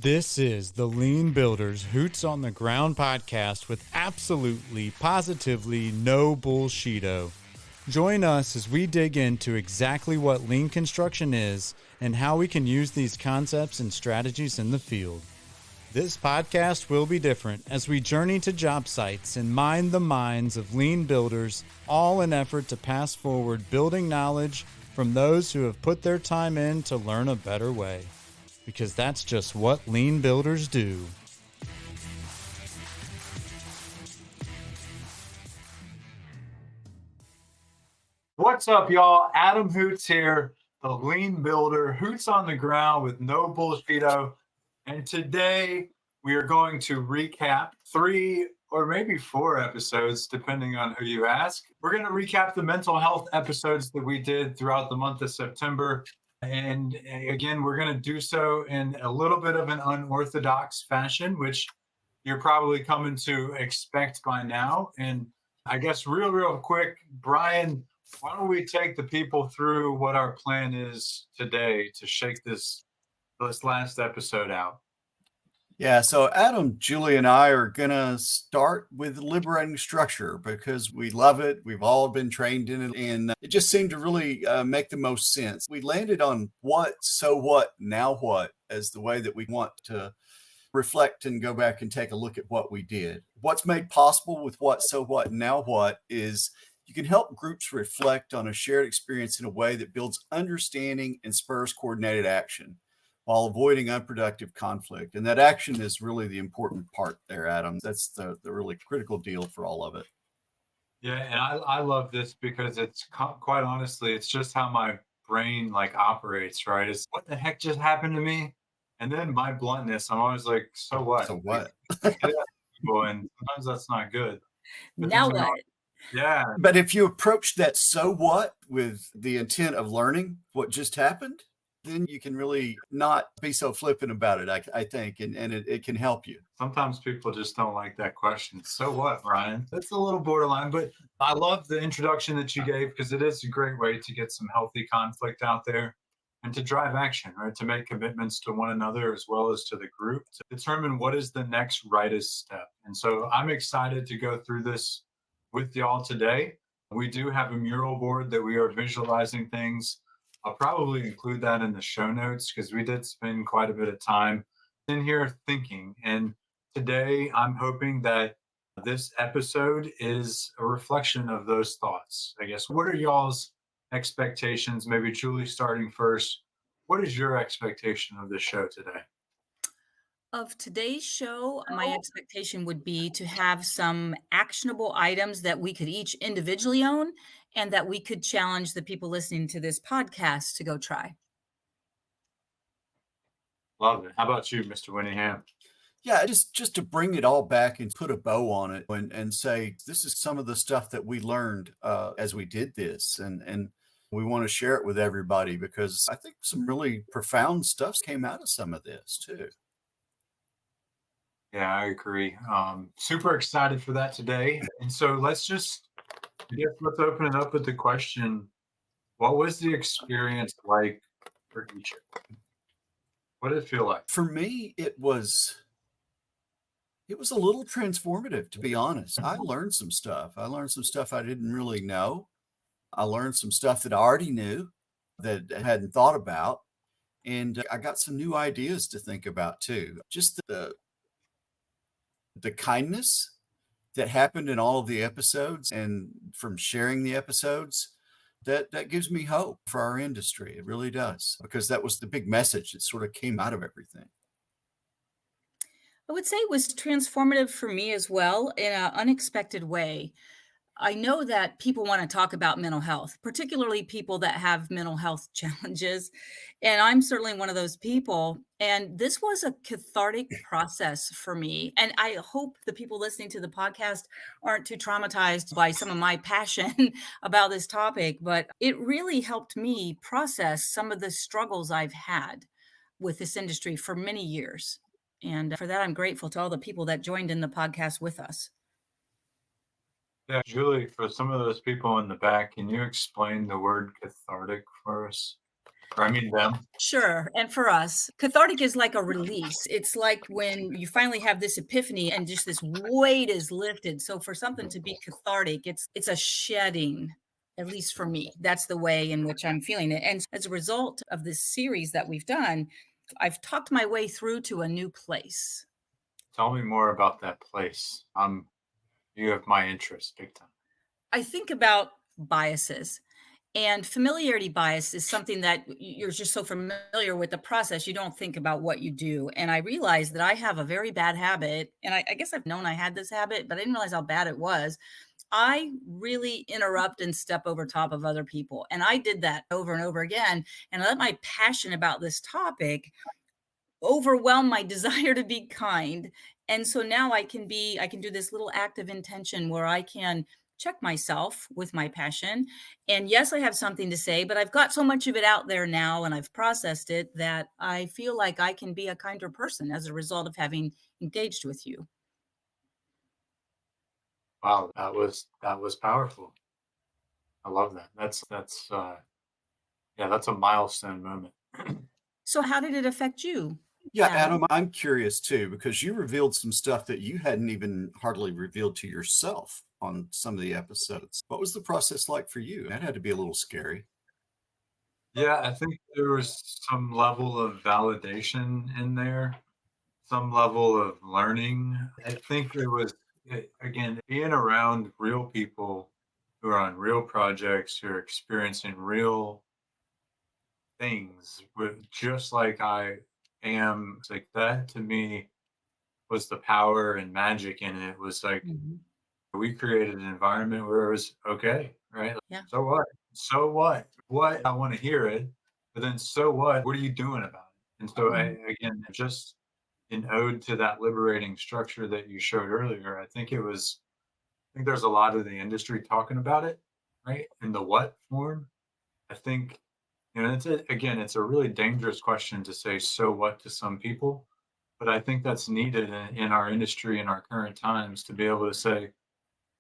This is the Lean Builders Hoots on the Ground podcast with absolutely, positively no bullshito. Join us as we dig into exactly what lean construction is and how we can use these concepts and strategies in the field. This podcast will be different as we journey to job sites and mine the minds of lean builders, all in effort to pass forward building knowledge from those who have put their time in to learn a better way. Because that's just what lean builders do. What's up, y'all? Adam Hoots here, the lean builder, Hoots on the ground with no bullshito. And today we are going to recap 3 or maybe 4 episodes, depending on who you ask. We're going to recap the mental health episodes that we did throughout the month of September. And again, we're going to do so in a little bit of an unorthodox fashion, which you're probably coming to expect by now. And I guess real quick, Brian, why don't we take the people through what our plan is today to shake this last episode out? Yeah, so Adam, Julie, and I are going to start with liberating structure because we love it. We've all been trained in it, and it just seemed to really make the most sense. We landed on what, so what, now what as the way that we want to reflect and go back and take a look at what we did. What's made possible with what, so what, now what is you can help groups reflect on a shared experience in a way that builds understanding and spurs coordinated action, while avoiding unproductive conflict. And that action is really the important part there, Adam. That's the really critical deal for all of it. Yeah, and I love this because it's quite honestly, it's just how my brain operates, right? It's what the heck just happened to me? And then my bluntness, I'm always like, so what? So what? And sometimes that's not good. But now what? Yeah. But if you approach that so what with the intent of learning what just happened, then you can really not be so flippant about it, I think, and it can help you. Sometimes people just don't like that question. So what, Ryan? That's a little borderline, but I love the introduction that you gave because it is a great way to get some healthy conflict out there and to drive action, right? To make commitments to one another as well as to the group to determine what is the next rightest step. And so I'm excited to go through this with y'all today. We do have a mural board that we are visualizing things. I'll probably include that in the show notes because we did spend quite a bit of time in here thinking. And today I'm hoping that this episode is a reflection of those thoughts. I guess, what are y'all's expectations? Maybe Julie starting first. What is your expectation of the show today? Of today's show, my expectation would be to have some actionable items that we could each individually own and that we could challenge the people listening to this podcast to go try. Love it. How about you, Mr. Winningham? Yeah, just to bring it all back and put a bow on it and say, this is some of the stuff that we learned as we did this. And we want to share it with everybody because I think some really profound stuff came out of some of this too. Yeah, I agree. Super excited for that today. And so let's open it up with the question, what was the experience like for each of you? What did it feel like? For me, it was a little transformative, to be honest. I learned some stuff. I learned some stuff I didn't really know. I learned some stuff that I already knew that I hadn't thought about. And I got some new ideas to think about too. Just the kindness that happened in all of the episodes and from sharing the episodes, that gives me hope for our industry. It really does, because that was the big message that sort of came out of everything. I would say it was transformative for me as well in an unexpected way. I know that people want to talk about mental health, particularly people that have mental health challenges. And I'm certainly one of those people. And this was a cathartic process for me. And I hope the people listening to the podcast aren't too traumatized by some of my passion about this topic, but it really helped me process some of the struggles I've had with this industry for many years. And for that, I'm grateful to all the people that joined in the podcast with us. Yeah, Julie, for some of those people in the back, can you explain the word cathartic for us? Or I mean them. Sure. And for us, cathartic is like a release. It's like when you finally have this epiphany and just this weight is lifted. So for something to be cathartic, it's a shedding, at least for me. That's the way in which I'm feeling it. And as a result of this series that we've done, I've talked my way through to a new place. Tell me more about that place. You have my interest big time. I think about biases. And familiarity bias is something that you're just so familiar with the process, you don't think about what you do. And I realized that I have a very bad habit. And I guess I've known I had this habit, but I didn't realize how bad it was. I really interrupt and step over top of other people. And I did that over and over again. And I let my passion about this topic overwhelm my desire to be kind. And so now I can do this little act of intention where I can check myself with my passion. And yes, I have something to say, but I've got so much of it out there now and I've processed it that I feel like I can be a kinder person as a result of having engaged with you. Wow, that was powerful. I love that. That's a milestone moment. So how did it affect you? Yeah, Adam? Adam, I'm curious too, because you revealed some stuff that you hadn't even hardly revealed to yourself on some of the episodes. What was the process like for you? That had to be a little scary. Yeah, I think there was some level of validation in there, some level of learning. I think again, being around real people who are on real projects, who are experiencing real things, just like I am. It's like that to me was the power and magic in it. It was like Mhm. we created an environment where it was okay, right? Like, Yeah. so what? So what? What? I want to hear it, but then so what? What are you doing about it? And so Mhm. again, just an ode to that liberating structure that you showed earlier. I think there's a lot of the industry talking about it, right? In the what form. I think, it's a really dangerous question to say so what to some people, but I think that's needed in our industry in our current times to be able to say,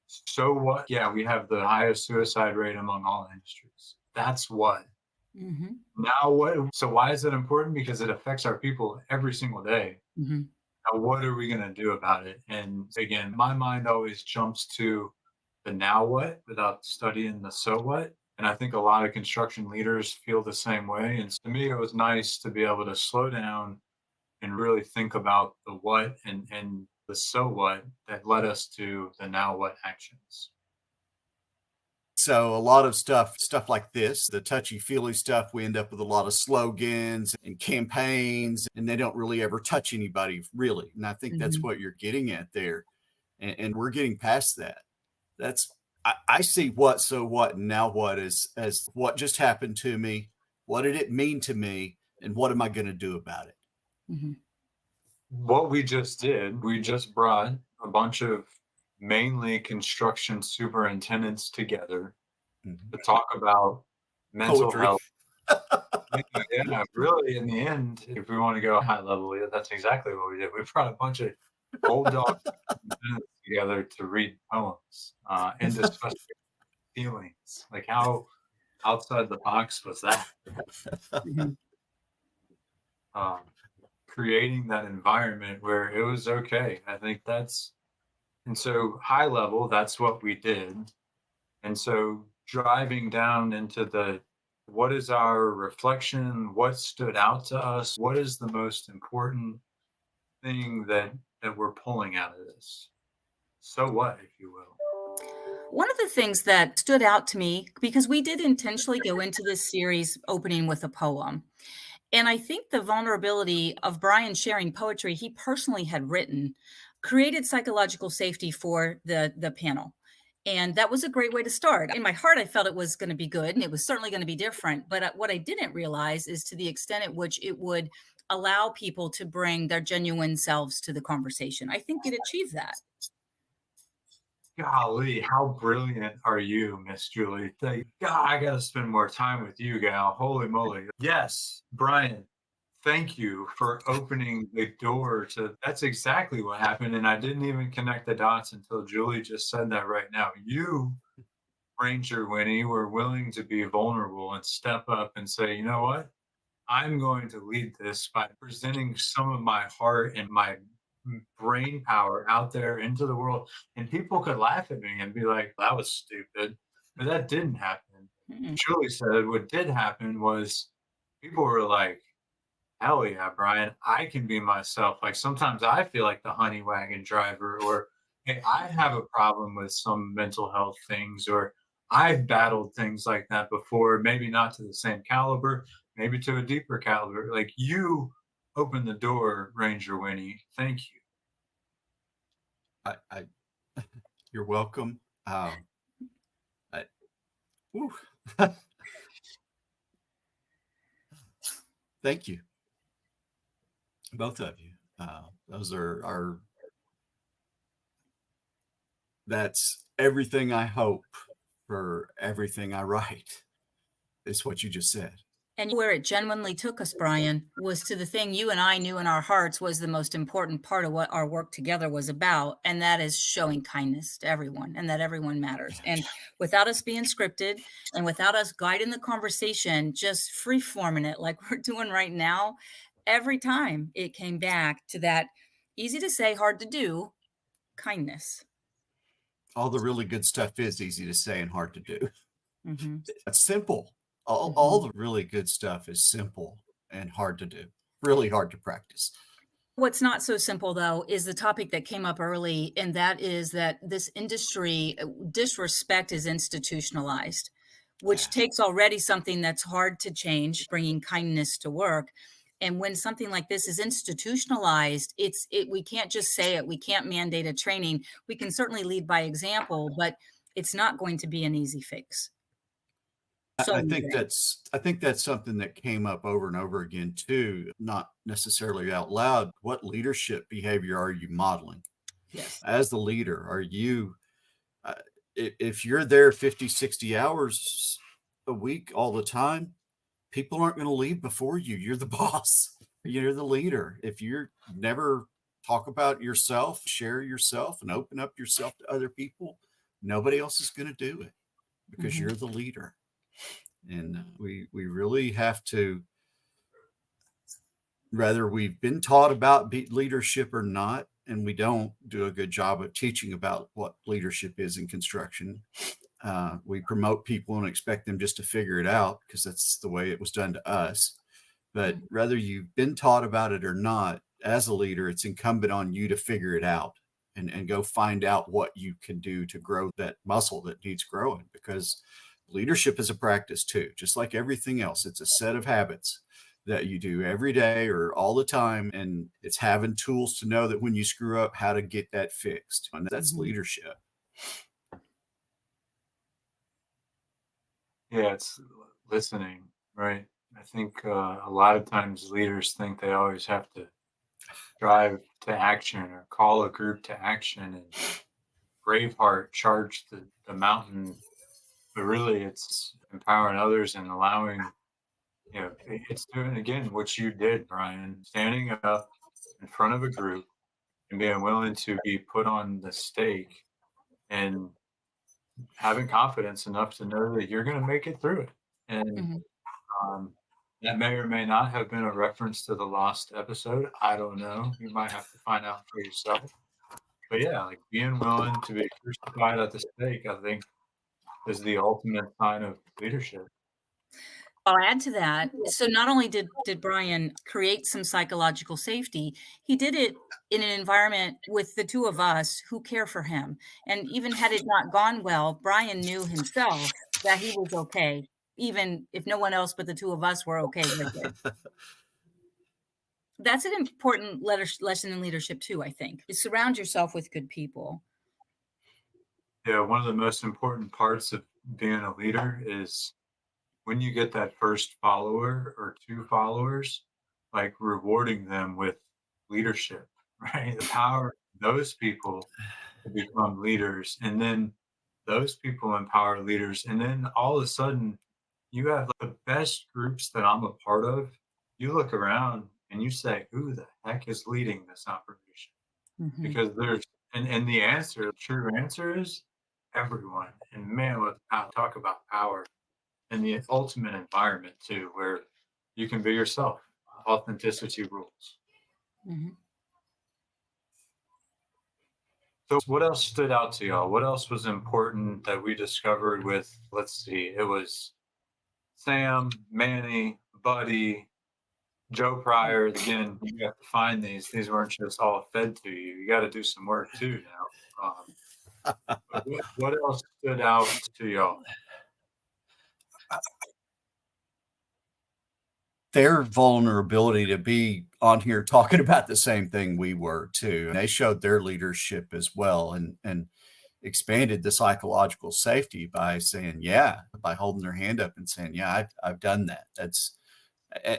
so what? Yeah, we have the highest suicide rate among all industries. That's what. Mhm. Now what? So why is it important? Because it affects our people every single day. Mhm. Now, what are we going to do about it? And again, my mind always jumps to the now what without studying the so what. And I think a lot of construction leaders feel the same way. And to me, it was nice to be able to slow down and really think about the what and the so what that led us to the now what actions. So a lot of stuff like this, the touchy-feely stuff, we end up with a lot of slogans and campaigns, and they don't really ever touch anybody really. And I think that's Mhm. what you're getting at there. And we're getting past that. That's I see what so what and now what as what just happened to me, what did it mean to me, and what am I going to do about it? Mhm. What we just did, we just brought a bunch of mainly construction superintendents together Mhm. to talk about mental Poetry. health. Yeah, really, in the end, if we want to go high level, yeah, that's exactly what we did. We brought a bunch of old dog together to read poems and discuss feelings. Like, how outside the box was that? Mhm. Um, Creating that environment where it was okay. I think and so high level, that's what we did. And so driving down into what is our reflection? What stood out to us? What is the most important thing that we're pulling out of this? So what, if you will? One of the things that stood out to me, because we did intentionally go into this series opening with a poem. And I think the vulnerability of Brian sharing poetry he personally had written created psychological safety for the panel. And that was a great way to start. In my heart, I felt it was going to be good and it was certainly going to be different. But what I didn't realize is to the extent at which it would allow people to bring their genuine selves to the conversation. I think it achieved that. Golly, how brilliant are you, Miss Julie? God, I got to spend more time with you, gal. Holy moly. Yes, Brian, thank you for opening the door to that's exactly what happened. And I didn't even connect the dots until Julie just said that right now. You, Ranger Winnie, were willing to be vulnerable and step up and say, you know what? I'm going to lead this by presenting some of my heart and my brain power out there into the world. And people could laugh at me and be like, that was stupid. But that didn't happen. Mm-mm. Julie said what did happen was people were like, hell yeah, Brian, I can be myself. Like sometimes I feel like the honey wagon driver, or hey, I have a problem with some mental health things, or I've battled things like that before, maybe not to the same caliber, maybe to a deeper caliber. Like you opened the door, Ranger Winnie. Thank you. I you're welcome. I, whew. Thank you, both of you. Those are that's everything I hope for everything I write. Is what you just said. And where it genuinely took us, Brian, was to the thing you and I knew in our hearts was the most important part of what our work together was about. And that is showing kindness to everyone and that everyone matters. And without us being scripted and without us guiding the conversation, just free forming it like we're doing right now, every time it came back to that easy to say, hard to do kindness. All the really good stuff is easy to say and hard to do. Mm-hmm. It's simple. All the really good stuff is simple and hard to do. Really hard to practice. What's not so simple, though, is the topic that came up early, and that is that this industry disrespect is institutionalized, which Yeah. takes already something that's hard to change, bringing kindness to work. And when something like this is institutionalized, we can't just say it. We can't mandate a training. We can certainly lead by example, but it's not going to be an easy fix. So I think that's something that came up over and over again too, not necessarily out loud. What leadership behavior are you modeling? yes. As the leader, are you uh, if you're there 50, 60 hours a week all the time, people aren't going to leave before you. You're the boss. You're the leader. If you're never talk about yourself, share yourself and open up yourself to other people, nobody else is going to do it because Mhm. you're the leader. And we really have to, whether we've been taught about leadership or not, and we don't do a good job of teaching about what leadership is in construction. We promote people and expect them just to figure it out because that's the way it was done to us. But whether you've been taught about it or not, as a leader, it's incumbent on you to figure it out and go find out what you can do to grow that muscle that needs growing, because leadership is a practice too, just like everything else. It's a set of habits that you do every day or all the time. And it's having tools to know that when you screw up, how to get that fixed. And that's leadership. Yeah, it's listening, right? I think a lot of times leaders think they always have to drive to action or call a group to action and Braveheart charge the mountain, but really it's empowering others and allowing, it's doing again what you did, Brian, standing up in front of a group and being willing to be put on the stake and having confidence enough to know that you're going to make it through it. And Mhm. Um, that may or may not have been a reference to the lost episode. I don't know. You might have to find out for yourself. But yeah, like being willing to be crucified at the stake, I think, is the ultimate sign of leadership. I'll add to that. So not only did Brian create some psychological safety, he did it in an environment with the two of us who care for him. And even had it not gone well, Brian knew himself that he was okay, even if no one else but the two of us were okay with it. That's an important lesson in leadership too, I think. Is surround yourself with good people. Yeah, one of the most important parts of being a leader is when you get that first follower or two followers, like rewarding them with leadership, right? The power of those people to become leaders. And then those people empower leaders. And then all of a sudden, you have the best groups that I'm a part of. You look around and you say, who the heck is leading this operation? Mhm. Because and the answer, the true answer is everyone. And man, talk about power and the ultimate environment too, where you can be yourself. Authenticity rules. Mhm. So what else stood out to y'all? What else was important that we discovered with, let's see, it was Sam, Manny, Buddy, Joe Pryor. Again, you have to find these. These weren't just all fed to you. You got to do some work too now. But what else stood out to y'all? Their vulnerability to be on here talking about the same thing we were too. And they showed their leadership as well, and expanded the psychological safety by saying, yeah, by holding their hand up and saying, yeah, I've done that.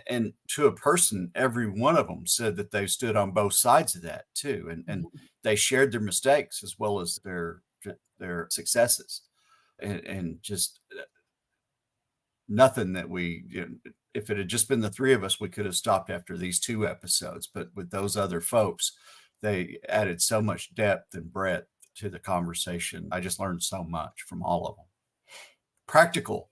And to a person, every one of them said that they stood on both sides of that too. And they shared their mistakes as well as their successes, and just nothing that if it had just been the three of us, we could have stopped after these 2 episodes. But with those other folks, they added so much depth and breadth to the conversation. I just learned so much from all of them. Practical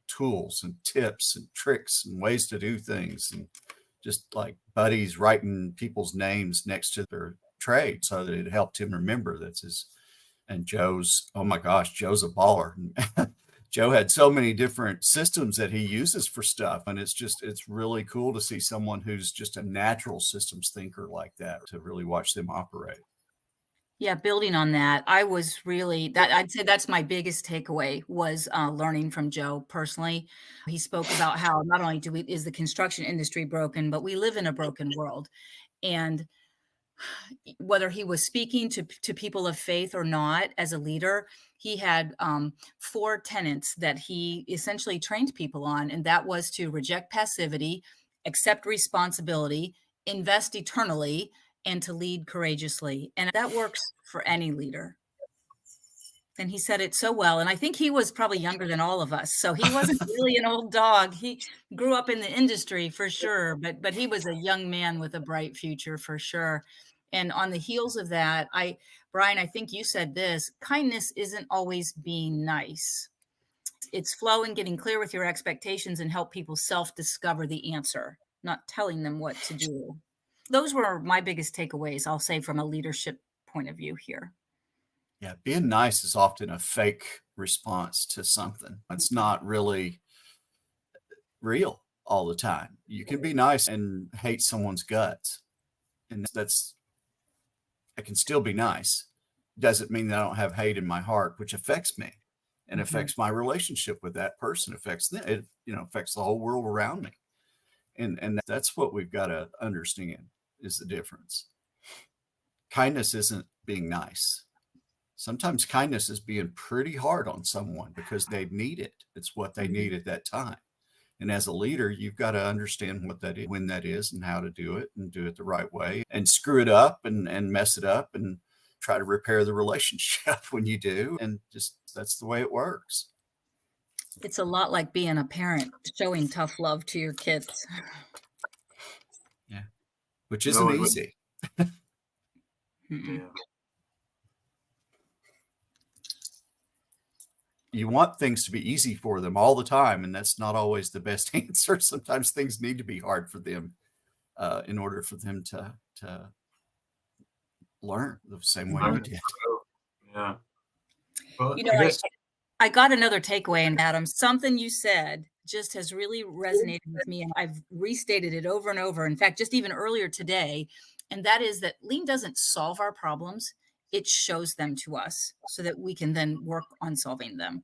tools and tips and tricks and ways to do things, and just like Buddy's writing people's names next to their trade so that it helped him remember that's his. And Joe's, oh my gosh, Joe's a baller. Joe had so many different systems that he uses for stuff. And it's really cool to see someone who's just a natural systems thinker like that, to really watch them operate. Yeah, building on that, I was really I'd say that's my biggest takeaway was learning from Joe personally. He spoke about how not only is the construction industry broken, but we live in a broken world. And whether he was speaking to people of faith or not, as a leader, he had 4 tenets that he essentially trained people on. And that was to reject passivity, accept responsibility, invest eternally, and to lead courageously. And that works for any leader. And he said it so well. And I think he was probably younger than all of us. So he wasn't really an old dog. He grew up in the industry for sure, but he was a young man with a bright future for sure. And on the heels of that, Brian, I think you said this: kindness isn't always being nice. It's flowing, getting clear with your expectations, and help people self-discover the answer, not telling them what to do. Those were my biggest takeaways, I'll say, from a leadership point of view here. Yeah, being nice is often a fake response to something. It's not really real all the time. You can be nice and hate someone's guts, and I can still be nice. Doesn't mean that I don't have hate in my heart, which affects me and affects my relationship with that person, affects them. It, affects the whole world around me. And that's what we've got to understand is the difference. Kindness isn't being nice. Sometimes kindness is being pretty hard on someone because they need it. It's what they need at that time. And as a leader, you've got to understand what that is, when that is, and how to do it, and do it the right way, and screw it up and mess it up and try to repair the relationship when you do. And just, that's the way it works. It's a lot like being a parent, showing tough love to your kids. Yeah. Which isn't easy. Yeah. You want things to be easy for them all the time, and that's not always the best answer. Sometimes things need to be hard for them in order for them to learn the same way you did. Yeah. Well, I got another takeaway, and Adam, something you said just has really resonated with me, and I've restated it over and over. In fact, just even earlier today, and that is that lean doesn't solve our problems. It shows them to us so that we can then work on solving them.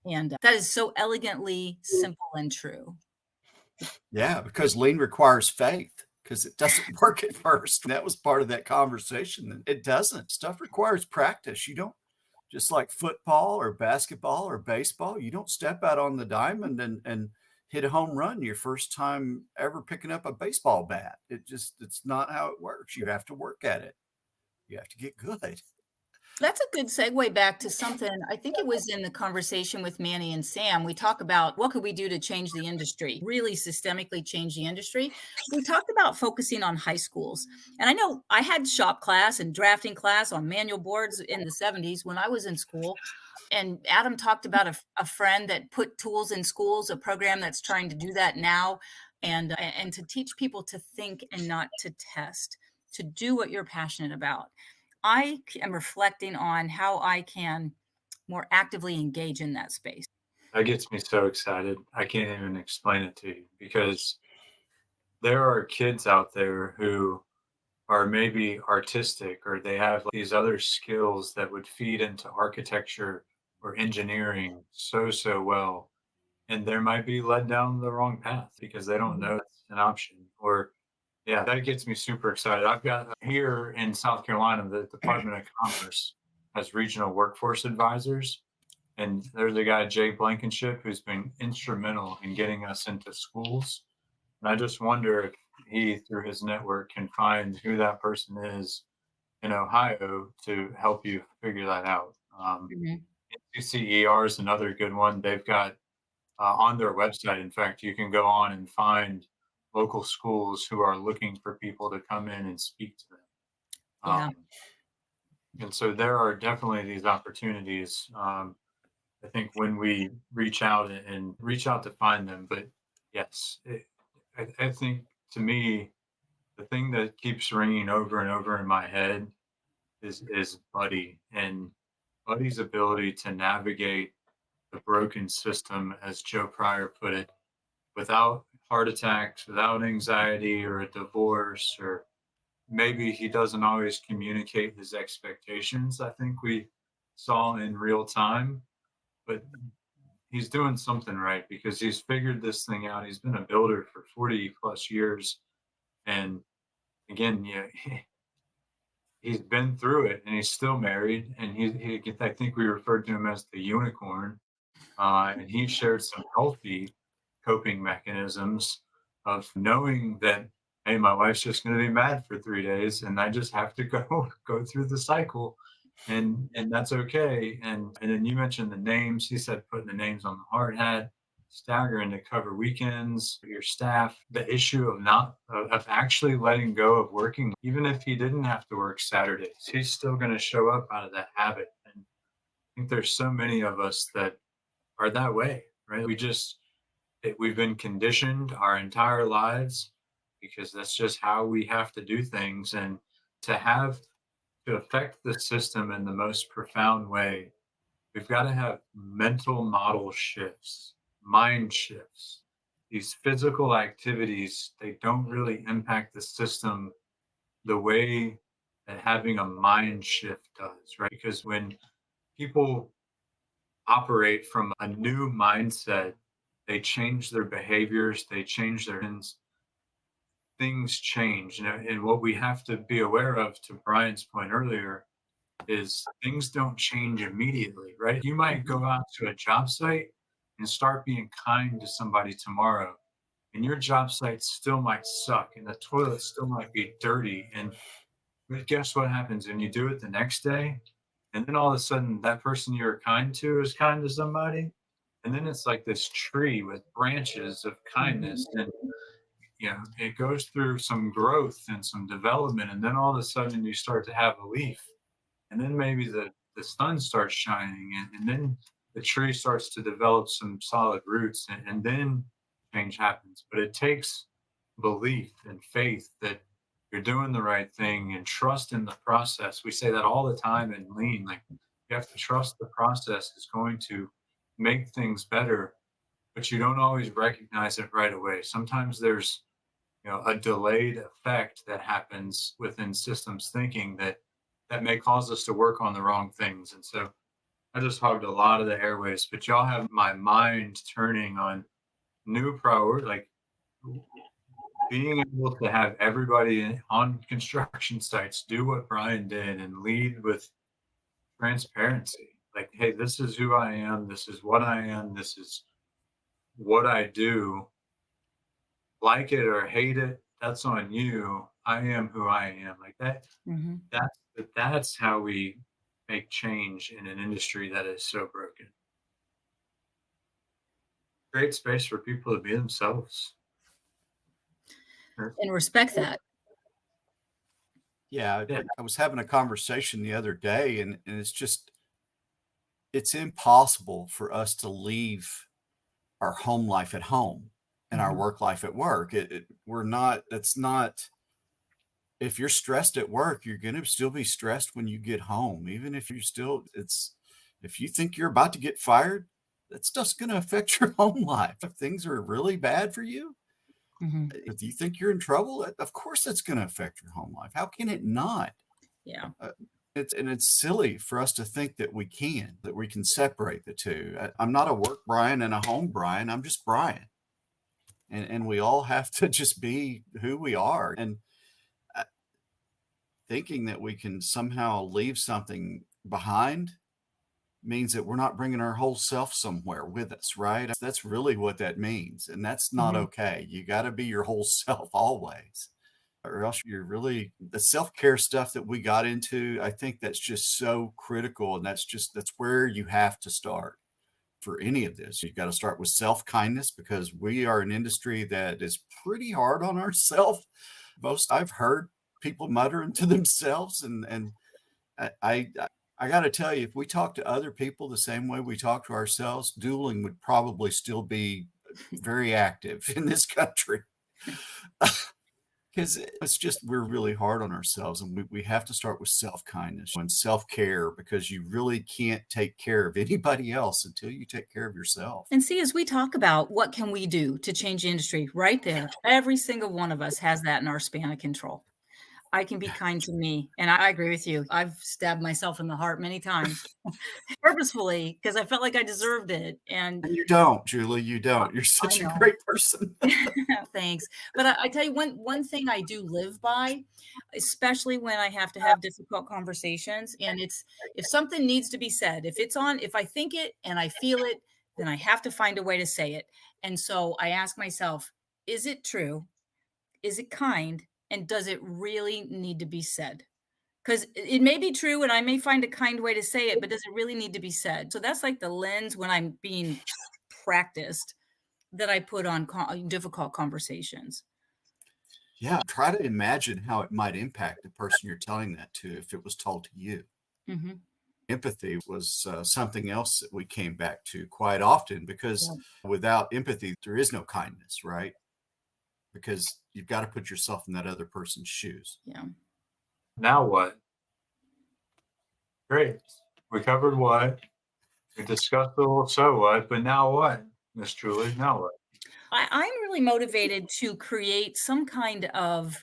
And that is so elegantly simple and true. Yeah, because lean requires faith, because it doesn't work at first. That was part of that conversation. It doesn't. Stuff requires practice. You don't, just like football or basketball or baseball, you don't step out on the diamond and hit a home run your first time ever picking up a baseball bat. It's not how it works. You have to work at it. You have to get good. That's a good segue back to something. I think it was in the conversation with Manny and Sam. We talk about what could we do to change the industry, really systemically change the industry. We talked about focusing on high schools. And I know I had shop class and drafting class on manual boards in the 70s when I was in school. And Adam talked about a friend that put tools in schools, a program that's trying to do that now, and to teach people to think and not to test, to do what you're passionate about. I am reflecting on how I can more actively engage in that space. That gets me so excited. I can't even explain it to you because there are kids out there who are maybe artistic or they have these other skills that would feed into architecture or engineering so well. And there might be led down the wrong path because they don't Mhm. know it's an option. Or, yeah, that gets me super excited. I've got here in South Carolina, the Department of Commerce has regional workforce advisors. And there's a guy, Jay Blankenship, who's been instrumental in getting us into schools. And I just wonder if he, through his network, can find who that person is in Ohio to help you figure that out. Mhm. CCER is another good one. They've got on their website, in fact, you can go on and find local schools who are looking for people to come in and speak to them. Yeah. And so there are definitely these opportunities. I think when we reach out and reach out to find them, but yes, I think to me, the thing that keeps ringing over and over in my head is Buddy and Buddy's ability to navigate the broken system, as Joe Pryor put it, without heart attacks, without anxiety or a divorce, or maybe he doesn't always communicate his expectations. I think we saw in real time, but he's doing something right because he's figured this thing out. He's been a builder for 40 plus years. And again, yeah, he's been through it and he's still married. And I think we referred to him as the unicorn. And he shared some healthy coping mechanisms of knowing that, hey, my wife's just going to be mad for 3 days and I just have to go through the cycle. And that's okay. And then you mentioned the names. He said putting the names on the hard hat, staggering to cover weekends for your staff. The issue of not of actually letting go of working, even if he didn't have to work Saturdays, he's still going to show up out of that habit. And I think there's so many of us that are that way, right? We've been conditioned our entire lives because that's just how we have to do things. And to affect the system in the most profound way, we've got to have mental model shifts, mind shifts. These physical activities, they don't really impact the system the way that having a mind shift does, right? Because when people operate from a new mindset, they change their behaviors, they change things change. And what we have to be aware of, to Brian's point earlier, is things don't change immediately, right? You might go out to a job site and start being kind to somebody tomorrow, and your job site still might suck, and the toilet still might be dirty. And but guess what happens when you do it the next day? And then all of a sudden, that person you were kind to is kind to somebody. And then it's like this tree with branches of Mhm. kindness. And, it goes through some growth and some development. And then all of a sudden, you start to have a leaf. And then maybe the sun starts shining. And then the tree starts to develop some solid roots. And then change happens. But it takes belief and faith that you're doing the right thing and trust in the process. We say that all the time in lean. Like, you have to trust the process is going to make things better, but you don't always recognize it right away. Sometimes there's a delayed effect that happens within systems thinking that may cause us to work on the wrong things. And so I just hogged a lot of the airways, but y'all have my mind turning on new priority, like being able to have everybody on construction sites do what Brian did and lead with transparency. Like, hey, this is who I am. This is what I am. This is what I do. Like it or hate it, that's on you. I am who I am. Like that. Mhm. That's how we make change in an industry that is so broken. Create space for people to be themselves. And respect that. Yeah, Yeah. I was having a conversation the other day, and it's just it's impossible for us to leave our home life at home and our Mhm. work life at work. We're not, that's not, if you're stressed at work, you're going to still be stressed when you get home. Even if you still, if you think you're about to get fired, that's just going to affect your home life. If things are really bad for you, Mhm. if you think you're in trouble, of course that's going to affect your home life. How can it not? Yeah. It's silly for us to think that we can separate the two. I'm not a work Brian and a home Brian. I'm just Brian. And we all have to just be who we are. And uh, thinking that we can somehow leave something behind means that we're not bringing our whole self somewhere with us, right? That's really what that means. And that's not Mhm. okay. You got to be your whole self always, or else you're really the self-care stuff that we got into. I think that's just so critical. And that's where you have to start for any of this. You've got to start with self-kindness, because we are an industry that is pretty hard on ourselves. Most I've heard people muttering to themselves, and I, I, I got to tell you, if we talk to other people the same way we talk to ourselves, dueling would probably still be very active in this country. Because it's just, we're really hard on ourselves, and we have to start with self-kindness and self-care, because you really can't take care of anybody else until you take care of yourself. And see, as we talk about what can we do to change the industry, right there, every single one of us has that in our span of control. I can be kind to me, and I agree with you. I've stabbed myself in the heart many times purposefully because I felt like I deserved it, and And you don't, Julie, you don't. You're I such a know. great person. Thanks. But I tell you one thing I do live by, especially when I have to have difficult conversations, and it's if something needs to be said, if I think it and I feel it, then I have to find a way to say it. And so I ask myself, is it true? Is it kind? And does it really need to be said? Because it may be true and I may find a kind way to say it, but does it really need to be said? So that's like the lens when I'm being practiced that I put on difficult conversations. Yeah, try to imagine how it might impact the person you're telling that to if it was told to you. Mhm. Empathy was something else that we came back to quite often, because Yeah. without empathy, there is no kindness, right? Because you've got to put yourself in that other person's shoes. Yeah. Now what? Great. We covered what. We discussed a little so what, but now what, Miss Julie? Now what? I'm really motivated to create some kind of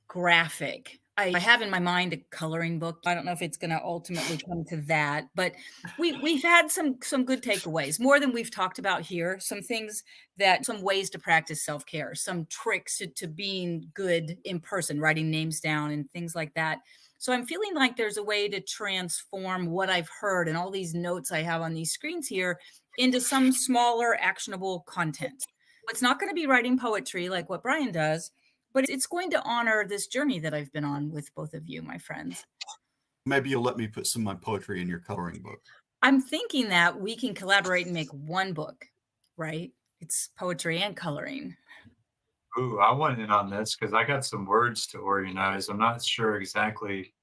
graphic. I have in my mind a coloring book. I don't know if it's going to ultimately come to that, but we've had some good takeaways, more than we've talked about here. Some things that some ways to practice self-care, some tricks to being good in person, writing names down and things like that. So I'm feeling like there's a way to transform what I've heard and all these notes I have on these screens here into some smaller actionable content. It's not going to be writing poetry like what Brian does, but it's going to honor this journey that I've been on with both of you, my friends. Maybe you'll let me put some of my poetry in your coloring book. I'm thinking that we can collaborate and make one book, right? It's poetry and coloring. Ooh, I want in on this because I got some words to organize. I'm not sure exactly.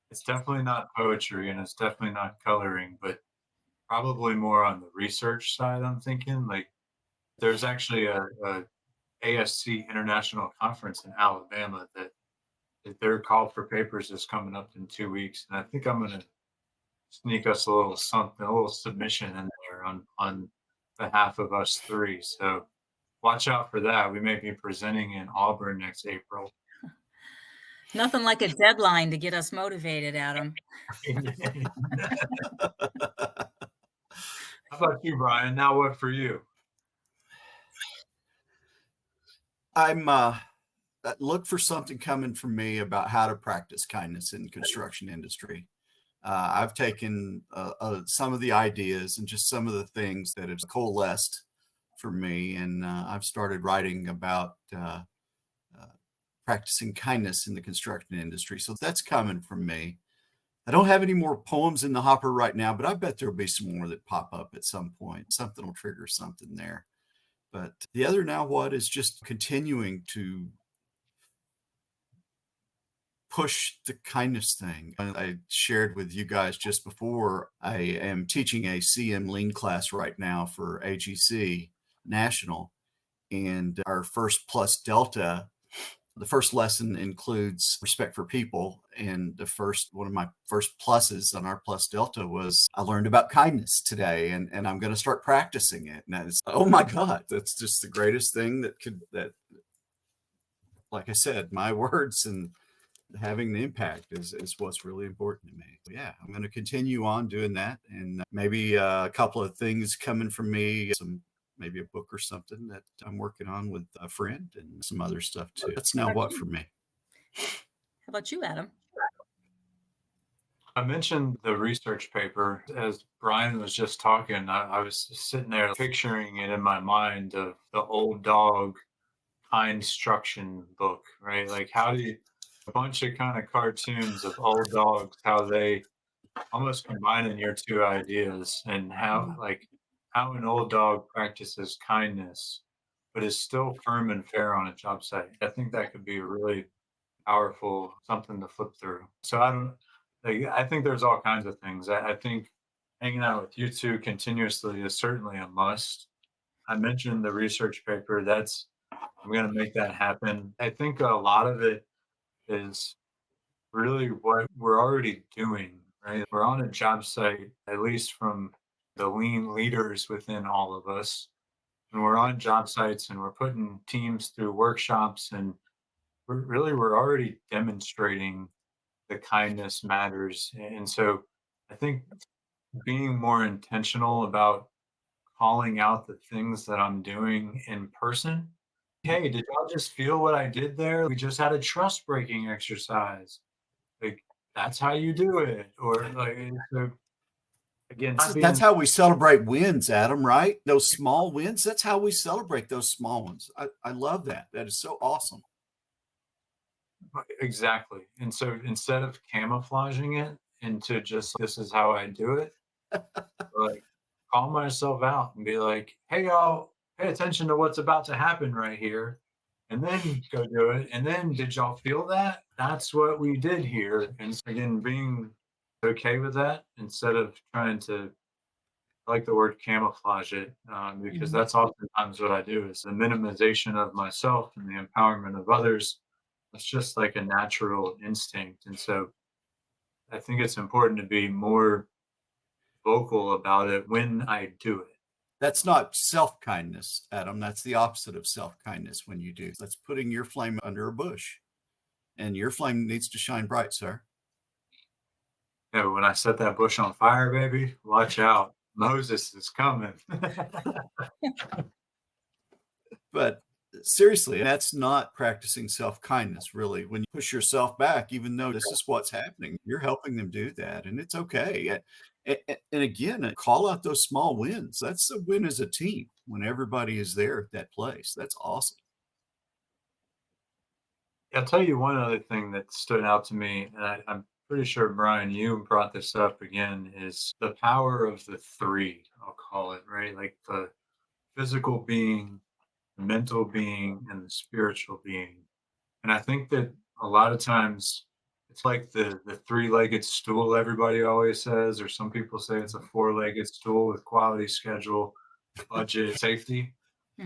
It's definitely not poetry and it's definitely not coloring, but probably more on the research side. I'm thinking like there's actually a ASC international conference in Alabama that their call for papers is coming up in 2 weeks, and I think I'm gonna sneak us a little something, a little submission in there on behalf of us three. So watch out for that. We may be presenting in Auburn next April. Nothing like a deadline to get us motivated, Adam. How about you, Brian? Now what for you? I'm look for something coming from me about how to practice kindness in the construction industry. I've taken some of the ideas and just some of the things that have coalesced for me, and I've started writing about practicing kindness in the construction industry. So that's coming from me. I don't have any more poems in the hopper right now, but I bet there'll be some more that pop up at some point. Something will trigger something there. But the other now what is just continuing to push the kindness thing. I shared with you guys just before, I am teaching a CM lean class right now for AGC National. And our first plus delta, the first lesson includes respect for people. And one of my first pluses on our plus delta was I learned about kindness today, and I'm going to start practicing it. And that is, oh my God, that's just the greatest thing that, like I said, my words and having the impact is what's really important to me. Yeah, I'm going to continue on doing that, and maybe a couple of things coming from me, maybe a book or something that I'm working on with a friend, and some other stuff too. That's now what for me. How about you, Adam? I mentioned the research paper. As Brian was just talking, I was sitting there picturing it in my mind of the old dog instruction book, right? Like a bunch of kind of cartoons of old dogs, how they almost combining your two ideas, and how an old dog practices kindness, but is still firm and fair on a job site. I think that could be a really powerful something to flip through. So I think there's all kinds of things. I think hanging out with you two continuously is certainly a must. I mentioned the research paper. I'm going to make that happen. I think a lot of it is really what we're already doing, right? We're on a job site, at least from the lean leaders within all of us. And we're on job sites and we're putting teams through workshops, and we're already demonstrating the kindness matters. And so I think being more intentional about calling out the things that I'm doing in person. Hey, did y'all just feel what I did there? We just had a trust breaking exercise. Like, that's how you do it. Or like, so again, That's how we celebrate wins, Adam, right? Those small wins. That's how we celebrate those small ones. I love that. That is so awesome. exactly. And so instead of camouflaging it into just this is how I do it, like call myself out and be like, hey y'all, pay attention to what's about to happen right here. And then go do it. And then did y'all feel that? That's what we did here. And so again, being okay with that instead of trying to, I like the word camouflage it, because that's oftentimes what I do is the minimization of myself and the empowerment of others. It's just like a natural instinct. And so I think it's important to be more vocal about it when I do it. That's not self-kindness, Adam. That's the opposite of self-kindness when you do. That's putting your flame under a bush. And your flame needs to shine bright, sir. Yeah, but when I set that bush on fire, baby, watch out. Moses is coming. But seriously, that's not practicing self-kindness, really. When you push yourself back, even though this is what's happening, you're helping them do that. And it's okay. And again, call out those small wins. That's a win as a team when everybody is there at that place. That's awesome. I'll tell you one other thing that stood out to me, and I'm pretty sure, Brian, you brought this up again, is the power of the three, I'll call it, right? Like the physical being, the mental being, and the spiritual being. And I think that a lot of times it's like the three-legged stool everybody always says, or some people say it's a four-legged stool with quality schedule, budget, safety.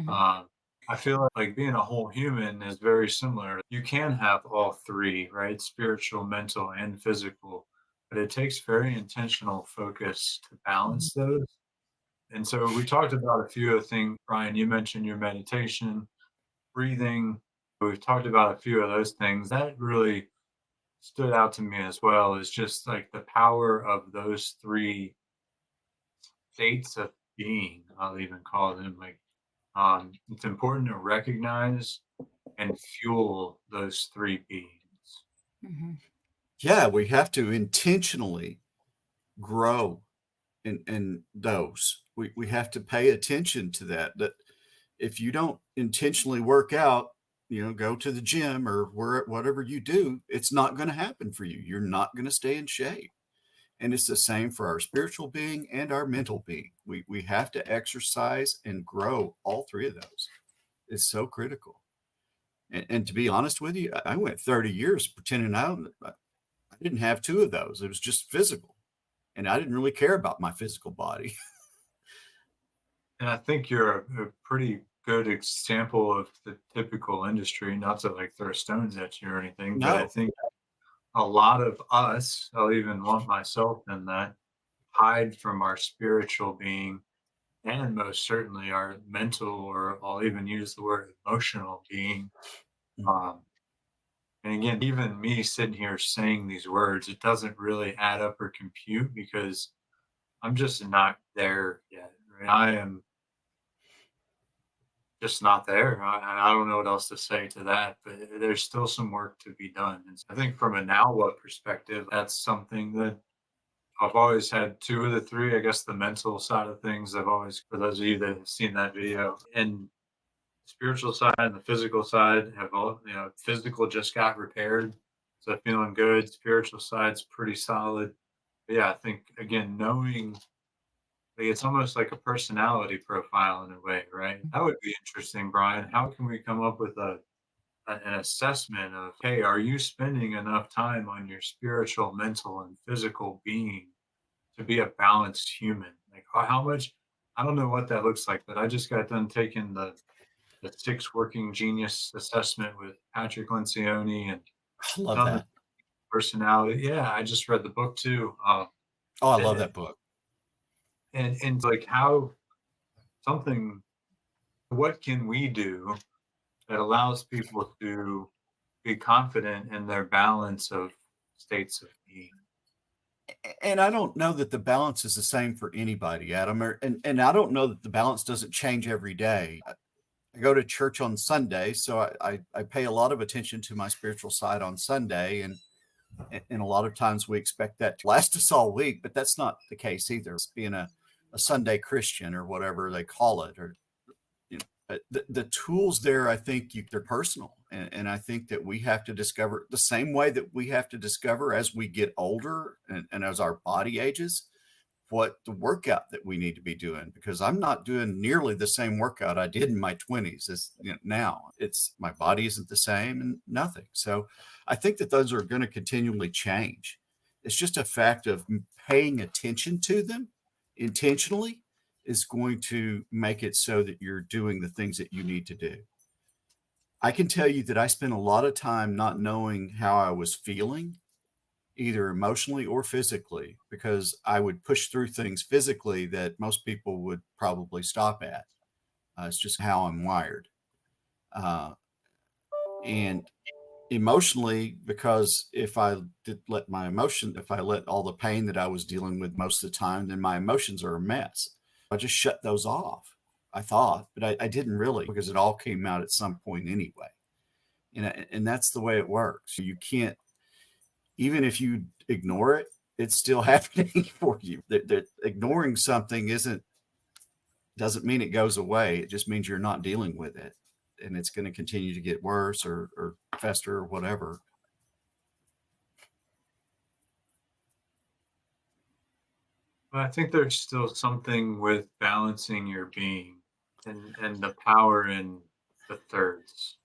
Um, I feel like being a whole human is very similar. You can have all three, right? Spiritual, mental, and physical, but it takes very intentional focus to balance those. And so we talked about a few of the things. Brian, you mentioned your meditation, breathing. We've talked about a few of those things. That really stood out to me as well, is just like the power of those three states of being, I'll even call them. Like, it's important to recognize and fuel those three beings. Yeah, we have to intentionally grow in those. We have to pay attention to that. That if you don't intentionally work out, go to the gym or whatever you do, it's not going to happen for you. You're not going to stay in shape. And it's the same for our spiritual being and our mental being. We have to exercise and grow all three of those. It's so critical. And to be honest with you, I went 30 years pretending I didn't have two of those. It was just physical. And I didn't really care about my physical body. And I think you're a pretty good example of the typical industry, not to like throw stones at you or anything, but I No. think a lot of us, I'll even lump myself in that, hide from our spiritual being and most certainly our mental, or I'll even use the word emotional being. Mm. Um, and again, even me sitting here saying these words, it doesn't really add up or compute because I'm just not there yet. Right? I am just not there. I don't know what else to say to that, but there's still some work to be done. And so I think from a now what perspective, that's something that I've always had two of the three. I guess the mental side of things, I've always, for those of you that have seen that video, and spiritual side and the physical side have all, physical just got repaired. So feeling good, spiritual side's pretty solid. But yeah, I think again, knowing like, it's almost like a personality profile in a way, right? That would be interesting, Brian. How can we come up with an assessment of, hey, are you spending enough time on your spiritual, mental, and physical being to be a balanced human? Like how much? I don't know what that looks like, but I just got done taking the six working genius assessment with Patrick Lencioni and I love done the that. personality. Yeah, I just read the book too. Oh, I love And that book. and like how something, what can we do that allows people to be confident in their balance of states of being? And I don't know that the balance is the same for anybody, Adam, and I don't know that the balance doesn't change every day. I go to church on Sunday, so I pay a lot of attention to my spiritual side on Sunday, and a lot of times we expect that to last us all week, but that's not the case either. It's being a Sunday Christian or whatever they call it, or the tools there, I think they're personal. And I think that we have to discover the same way that we have to discover as we get older and as our body ages, what the workout that we need to be doing, because I'm not doing nearly the same workout I did in my 20s as now. It's my body isn't the same and nothing. So I think that those are going to continually change. It's just a fact of paying attention to them intentionally is going to make it so that you're doing the things that you need to do. I can tell you that I spent a lot of time not knowing how I was feeling, either emotionally or physically, because I would push through things physically that most people would probably stop at. It's just how I'm wired. Uh, and emotionally, because if I if I let all the pain that I was dealing with most of the time, then my emotions are a mess. I just shut those off. I thought, but I didn't really, because it all came out at some point anyway. And that's the way it works. You can't, even if you ignore it, it's still happening for you. That ignoring something doesn't mean it goes away. It just means you're not dealing with it, and it's going to continue to get worse or fester or whatever. But I think there's still something with balancing your being and the power in the thirds.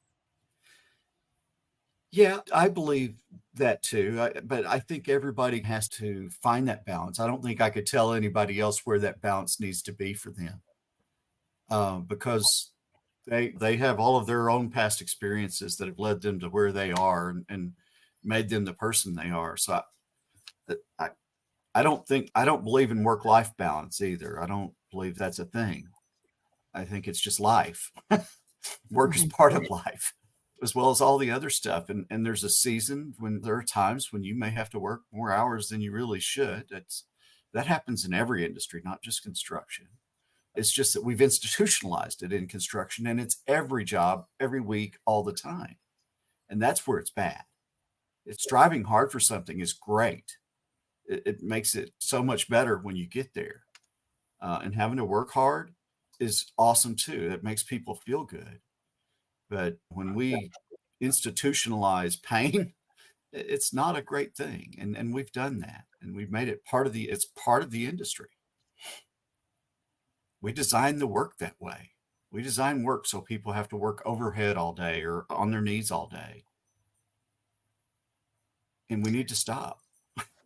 Yeah, I believe that too. But I think everybody has to find that balance. I don't think I could tell anybody else where that balance needs to be for them, because they have all of their own past experiences that have led them to where they are and made them the person they are. So I, I don't believe in work life balance either. I don't believe that's a thing. I think it's just life. Work is part of life, as well as all the other stuff. And there's a season when there are times when you may have to work more hours than you really should. That happens in every industry, not just construction. It's just that we've institutionalized it in construction, and it's every job, every week, all the time. And that's where it's bad. It's striving hard for something is great. It makes it so much better when you get there. And having to work hard is awesome too. It makes people feel good. But when we institutionalize pain, it's not a great thing. And we've done that. And we've made it it's part of the industry. We designed the work that way. We design work so people have to work overhead all day or on their knees all day. And we need to stop.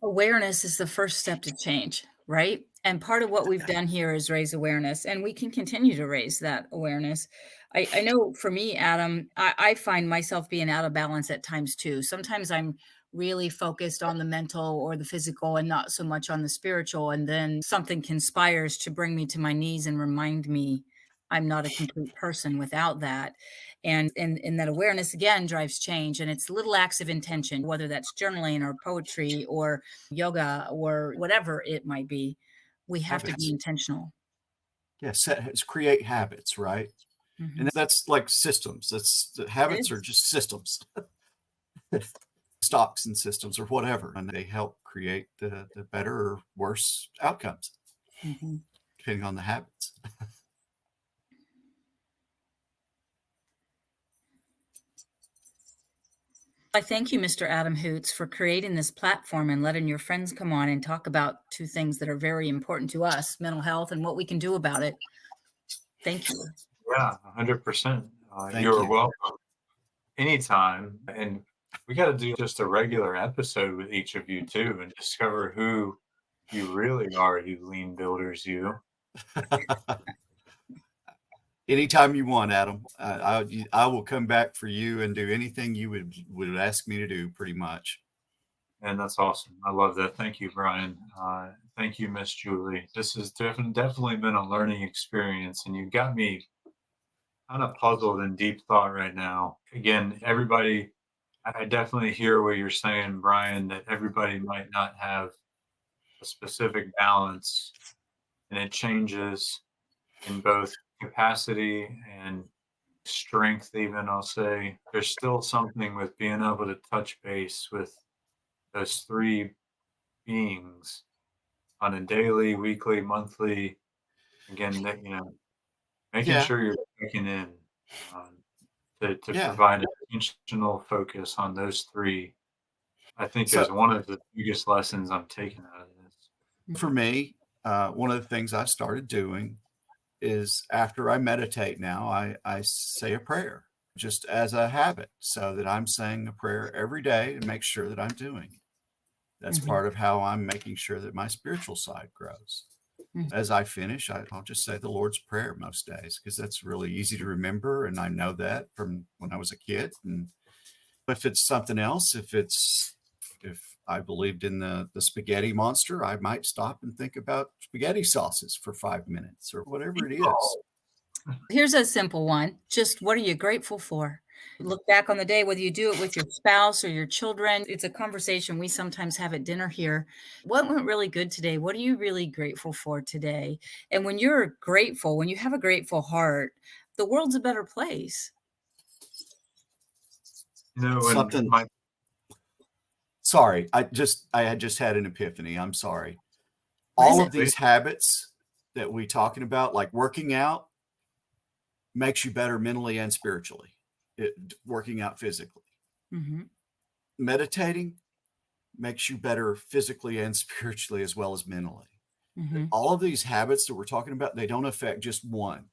Awareness is the first step to change, right? And part of what we've done here is raise awareness, and we can continue to raise that awareness. I know for me, Adam, I find myself being out of balance at times too. Sometimes I'm really focused on the mental or the physical and not so much on the spiritual. And then something conspires to bring me to my knees and remind me I'm not a complete person without that. And that awareness again drives change. And it's little acts of intention, whether that's journaling or poetry or yoga or whatever it might be. We have to be Habits. intentional. Yes, it's create habits, right? Mhm. And that's like systems. That's the habits It are is. just systems, stocks and systems or whatever, and they help create the better or worse outcomes Mhm. depending on the habits. I thank you, Mr. Adam Hoots, for creating this platform and letting your friends come on and talk about two things that are very important to us, mental health and what we can do about it. Thank you. Yeah, 100%. Thank You're you. welcome anytime. And we got to do just a regular episode with each of you too and discover who you really are, you lean builders, you. Anytime you want, Adam. I will come back for you and do anything you would ask me to do, pretty much. And that's awesome. I love that. Thank you, Brian. Thank you, Miss Julie. This has definitely been a learning experience, and you got me kind of puzzled in deep thought right now. Again, everybody, I definitely hear what you're saying, Brian, that everybody might not have a specific balance, and it changes in both capacity and strength, even. I'll say there's still something with being able to touch base with those three beings on a daily, weekly, monthly. Again, that making Yeah, sure you're checking in um, to yeah. provide an intentional focus on those three. I think So is one of the biggest lessons I'm taking out of this. for me, one of the things I started doing is after I meditate now, I say a prayer just as a habit so that I'm saying a prayer every day and make sure that I'm doing it. That's Mhm. part of how I'm making sure that my spiritual side grows. Mhm. As I finish, I'll just say the Lord's Prayer most days because that's really easy to remember. And I know that from when I was a kid. And if it's something else, if I believed in the spaghetti monster, I might stop and think about spaghetti sauces for 5 minutes or whatever it is. Here's a simple one. Just what are you grateful for? Look back on the day, whether you do it with your spouse or your children. It's a conversation we sometimes have at dinner here. What went really good today? What are you really grateful for today? And when you're grateful, when you have a grateful heart, the world's a better place. And Something, my sorry, I had just had an epiphany. I'm sorry. What is All it? of these habits that we talking about, like working out, makes you better mentally and spiritually. Working out physically. Mhm. Meditating makes you better physically and spiritually as well as mentally. Mhm. All of these habits that we're talking about, they don't affect just one.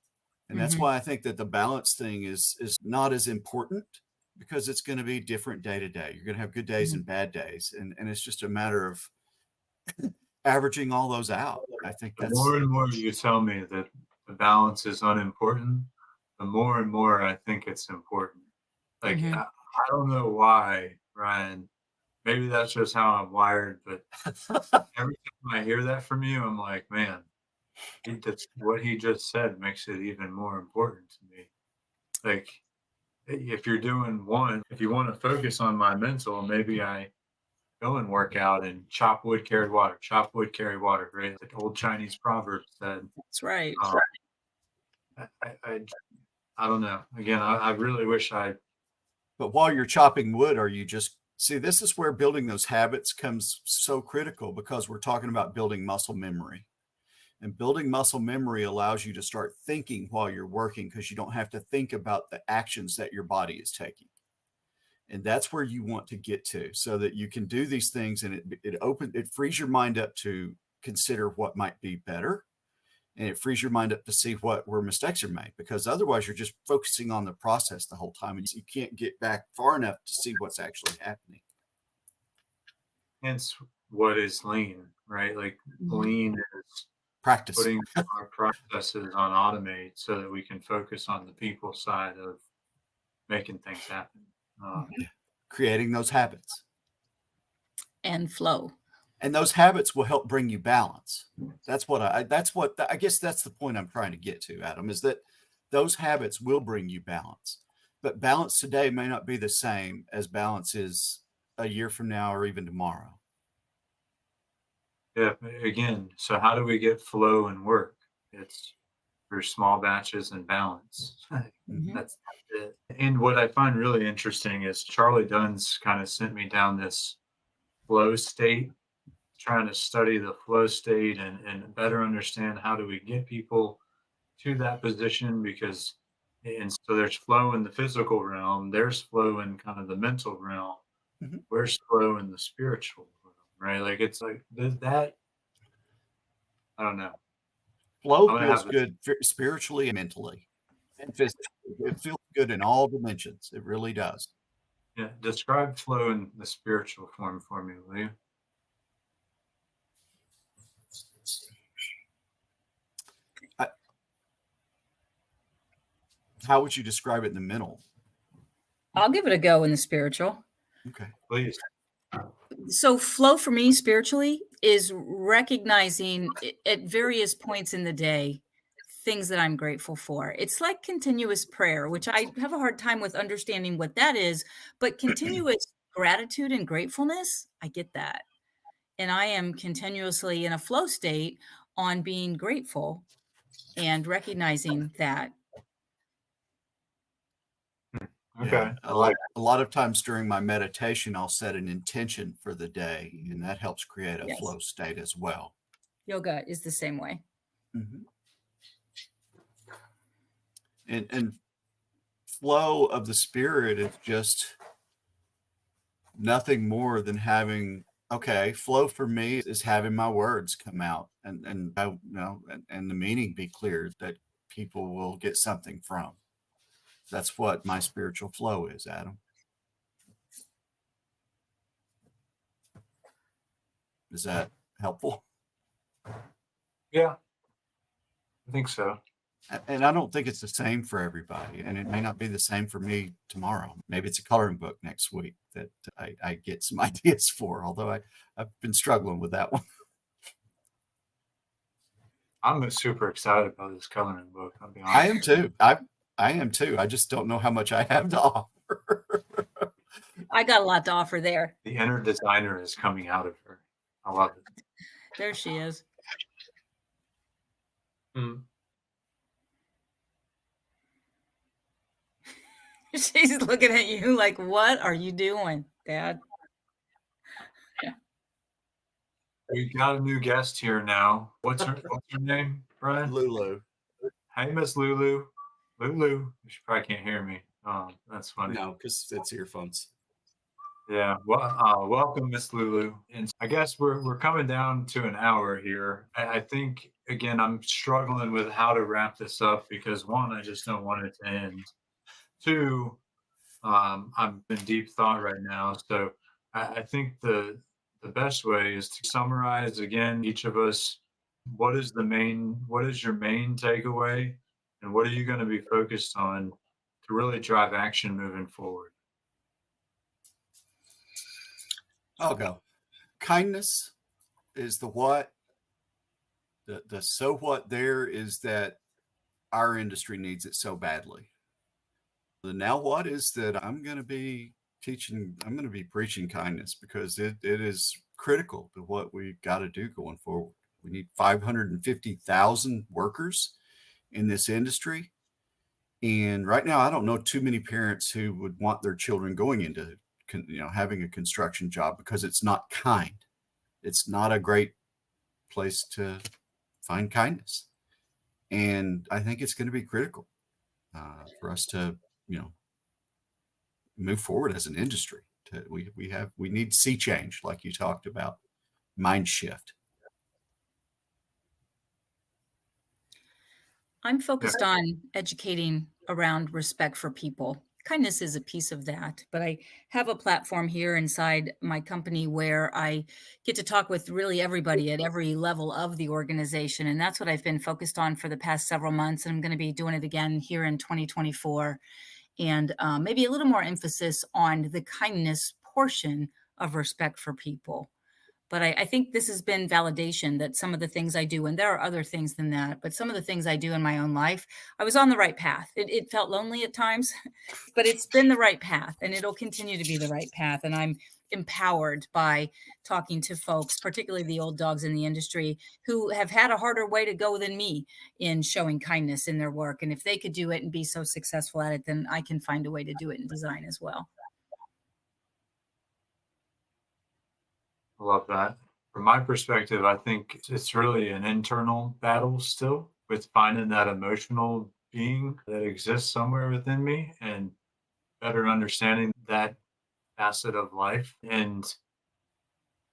And that's Mhm. why I think that the balance thing is not as important because it's going to be different day to day. You're going to have good days Mhm. and bad days. And it's just a matter of averaging all those out. I think the that's more and more you tell me that the balance is unimportant, the more and more I think it's important. Like Mhm. I don't know why, Ryan. Maybe that's just how I'm wired, but every time I hear that from you, I'm like, man, what he just said makes it even more important to me. Like, if you're doing one, if you want to focus on my mental, maybe I go and work out and chop wood, carry water, chop wood, carry water, right? Like old Chinese proverb said. That's right. Um, I don't know. Again, I really wish I. But while you're chopping wood, are you just see this is where building those habits comes so critical because we're talking about building muscle memory. And building muscle memory allows you to start thinking while you're working because you don't have to think about the actions that your body is taking. And that's where you want to get to so that you can do these things and it frees your mind up to consider what might be better and it frees your mind up to see where mistakes are made, because otherwise you're just focusing on the process the whole time and you can't get back far enough to see what's actually happening. Hence, what is lean, right? Like lean is Practice. putting our processes on automate so that we can focus on the people side of making things happen. Creating those habits. And flow. And those habits will help bring you balance. I guess that's the point I'm trying to get to, Adam, is that those habits will bring you balance. But balance today may not be the same as balance is a year from now or even tomorrow. Yeah, again, so how do we get flow and work? It's through small batches and balance. That's it. And what I find really interesting is Charlie Dunn's kind of sent me down this flow state, trying to study the flow state and better understand how do we get people to that position, because and so there's flow in the physical realm, there's flow in kind of the mental realm, where's flow in the spiritual realm, right? Like it's like that, I don't know. Flow feels good spiritually and mentally and physically. It feels good in all dimensions. It really does. Yeah, describe flow in the spiritual form for me, will you? How would you describe it in the mental? I'll give it a go in the spiritual. Okay, please. So flow for me spiritually is recognizing at various points in the day things that I'm grateful for. It's like continuous prayer, which I have a hard time with understanding what that is, but continuous gratitude and gratefulness, I get that. And I am continuously in a flow state on being grateful and recognizing that. Okay. Yeah, a lot of times during my meditation, I'll set an intention for the day, and that helps create a flow state as well. Yoga is the same way. And flow of the spirit is just nothing more than having, flow for me is having my words come out and the meaning be clear that people will get something from. That's what my spiritual flow is, Adam. Is that helpful? Yeah, I think so. And I don't think it's the same for everybody. And it may not be the same for me tomorrow. Maybe it's a coloring book next week that I get some ideas for, although I've been struggling with that one. I'm super excited about this coloring book. I'll be honest. I am too. I am too. I just don't know how much I have to offer. I got a lot to offer there. The inner designer is coming out of her. I love it. There she is. She's looking at you like, what are you doing, Dad? We got a new guest here now. What's her name, Brian? Lulu. Hey, Miss Lulu. Lulu. She probably can't hear me. Oh, that's funny. No, because it's earphones. Yeah. Well, welcome, Miss Lulu. And I guess we're coming down to an hour here. I think again, I'm struggling with how to wrap this up because one, I just don't want it to end. Two, I'm in deep thought right now. So I think the best way is to summarize again, each of us, what is your main takeaway, and what are you going to be focused on to really drive action moving forward? I'll go. Kindness is the what. The so what there is that our industry needs it so badly. The now what is that I'm going to be preaching kindness because it is critical to what we've got to do going forward. We need 550,000 workers in this industry. And right now, I don't know too many parents who would want their children going into, having a construction job because it's not kind. It's not a great place to find kindness. And I think it's going to be critical for us to, move forward as an industry. We need sea change, like you talked about, mind shift. I'm focused on educating around respect for people. Kindness is a piece of that, but I have a platform here inside my company where I get to talk with really everybody at every level of the organization. And that's what I've been focused on for the past several months. And I'm going to be doing it again here in 2024. And maybe a little more emphasis on the kindness portion of respect for people. But I think this has been validation that some of the things I do, and there are other things than that, but some of the things I do in my own life, I was on the right path. It felt lonely at times, but it's been the right path, and it'll continue to be the right path. And I'm empowered by talking to folks, particularly the old dogs in the industry, who have had a harder way to go than me in showing kindness in their work. And if they could do it and be so successful at it, then I can find a way to do it in design as well. I love that. From my perspective, I think it's really an internal battle still with finding that emotional being that exists somewhere within me and better understanding that facet of life. And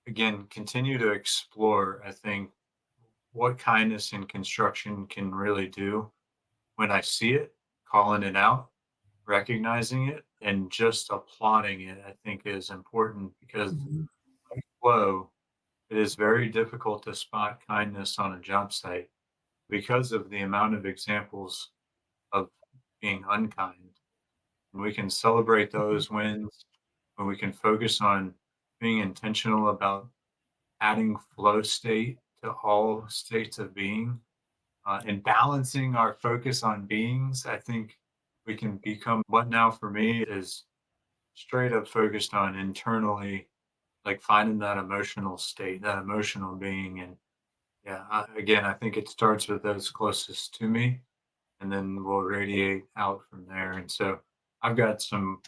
again, continue to explore, I think, what kindness in construction can really do when I see it, calling it out, recognizing it, and just applauding it, I think is important because Mhm. flow, it is very difficult to spot kindness on a job site because of the amount of examples of being unkind. And we can celebrate those wins when we can focus on being intentional about adding flow state to all states of being and balancing our focus on beings. I think we can become what now for me is straight up focused on internally, like finding that emotional state, that emotional being. And yeah, again, I think it starts with those closest to me and then we'll radiate out from there. And so I've got some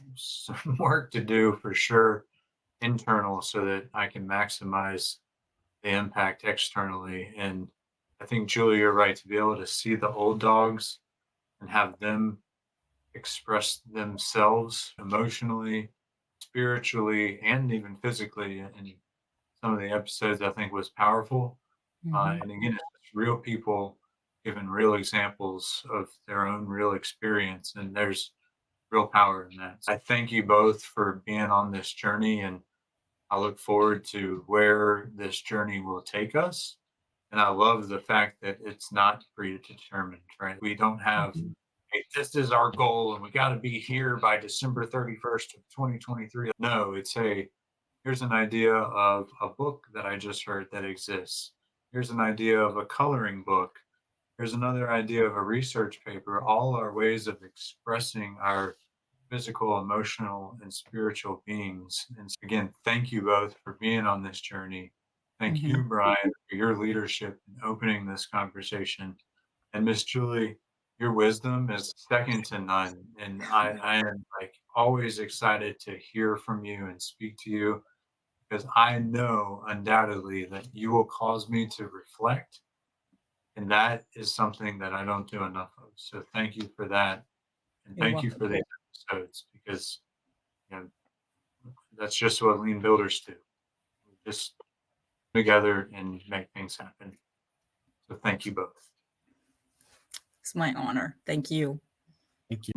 work to do for sure internal so that I can maximize the impact externally. And I think Julie, you're right to be able to see the old dogs and have them express themselves emotionally, spiritually, and even physically. And some of the episodes I think was powerful. Mhm. And again, it's just real people giving real examples of their own real experience. And there's real power in that. So I thank you both for being on this journey. And I look forward to where this journey will take us. And I love the fact that it's not predetermined, right? We don't have, Mhm. hey, this is our goal and we got to be here by December 31st of 2023. No, it's, hey, here's an idea of a book that I just heard that exists. Here's an idea of a coloring book. Here's another idea of a research paper. All are ways of expressing our physical, emotional, and spiritual beings. And so again, thank you both for being on this journey. Thank you, Mhm. Brian, for your leadership in opening this conversation. And Miss Julie, your wisdom is second to none. And I am like always excited to hear from you and speak to you because I know undoubtedly that you will cause me to reflect. And that is something that I don't do enough of. So thank you for that. And You're thank you welcome. for these episodes because you know, that's just what lean builders do. We just together and make things happen. So thank you both. It's my honor. Thank you. Thank you.